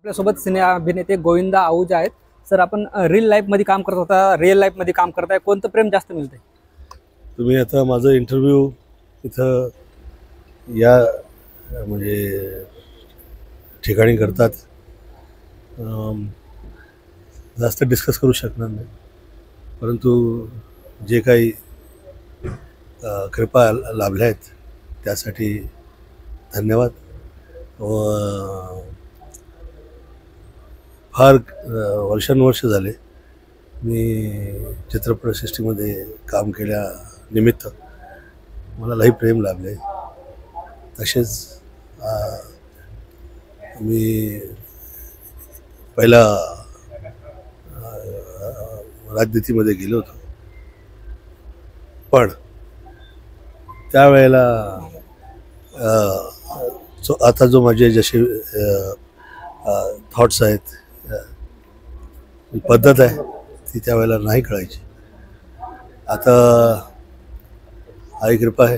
आपल्यासोबत सिने अभिनेते गोविंदा आहूजा आहेत। सर, आपण रिअल लाईफ मध्ये काम करत होता, रिअल लाईफ मध्ये काम करताय, कोणतं प्रेम जास्त मिळतंय? तुम्ही आता माझा इंटरव्ह्यू इथं या म्हणजे ठिकाणी करतात, जास्त डिस्कस करू शकणार नाही, परंतु जे काही कृपा लाभल्या आहेत त्यासाठी धन्यवाद। व फार वर्षानुवर्ष झाले मी चित्रपटसृष्टीमध्ये काम केल्यानिमित्त मला लई प्रेम लाभले। तसेच मी पहिला राजनीतीमध्ये गेलो होतो, पण त्यावेळेला आता जो माझे जसे थॉट्स आहेत, पद्धत आहे ती त्यावेळेला नाही कळायची। आता आई कृपा आहे,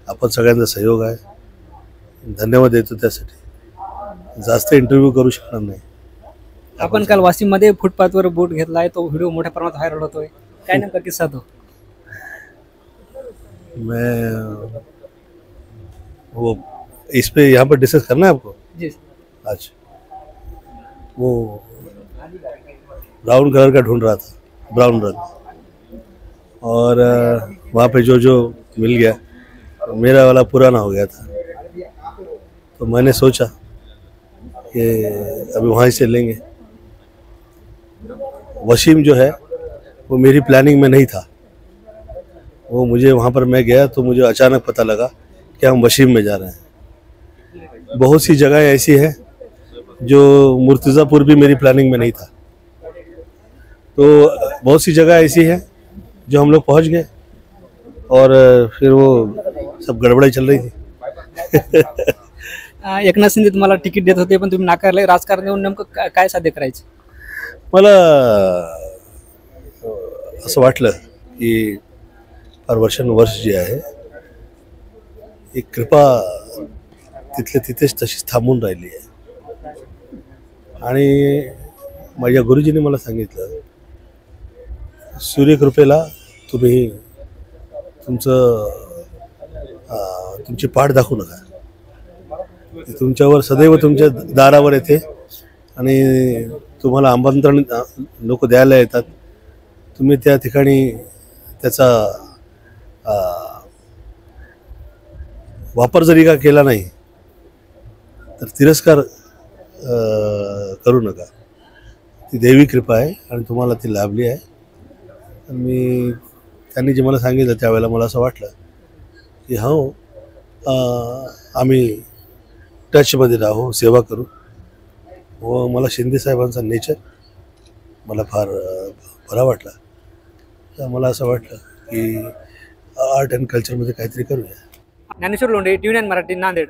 आपण सगळ्यांचा सहयोग आहे, धन्यवाद देतो त्यासाठी। जास्त इंटरव्ह्यू करू शकणार नाही। आपण काल वाशिम मध्ये फुटपाथवर बोट घेतलाय, तो व्हिडिओ मोठ्या प्रमाणात व्हायरल होतोय, काय नेमका किस्सा तो? मैं वो इस पे यहाँ पर डिस्कस करना है आपको? जी। अच्छा, वो ब्राउन कलर का ढूंढ रहा था, ब्राउन रंग, और वहाँ पे जो जो मिल गया, मेरा वाला पुराना हो गया था, तो मैंने सोचा कि अभी वहाँ से लेंगे। वसीम जो है वो मेरी प्लानिंग में नहीं था, वो मुझे वहाँ पर मैं गया तो मुझे अचानक पता लगा कि हम वसीम में जा रहे हैं। बहुत सी जगह ऐसी है जो मुर्तज़ापुर भी मेरी प्लानिंग में नहीं था, तो बहुत सी जगह ऐसी है जो हम लोग पहुँच गए और फिर वो सब गड़बड़ाई चल रही थी। एकनाथ शिंदे तुम्हाला तिकीट देत होते, पण तुम्ही नाकारले। राजकारण येऊन नेमकं काय साध्य करायचं? मला असं वाटलं की फार वर्षानुवर्ष जे आहे एक कृपा तिथल्या तिथेच तशीच थांबून राहिली आहे। आणि माझ्या गुरुजींनी मला सांगितलं, सूर्यकृपेला तुम्ही तुमची पाठ दाखवू नका, ती तुमच्यावर सदैव तुमच्या दारावर येते आणि तुम्हाला आमंत्रण लोक द्यायला येतात। तुम्ही त्या ठिकाणी त्याचा वापर जरी का केला नाही तर तिरस्कार करू नका। ती देवी कृपा आहे आणि तुम्हाला ती लाभली आहे। मी त्यांनी जे मला सांगितलं त्यावेळेला मला असं वाटलं की हो, आम्ही टचमध्ये राहू, सेवा करू। व मला शिंदे साहेबांचा नेचर मला फार बरा वाटला। तर मला असं वाटलं की आर्ट अँड कल्चरमध्ये काहीतरी करूया। Dnyaneshwar Londhe, T V 9 Marathi, Nanded.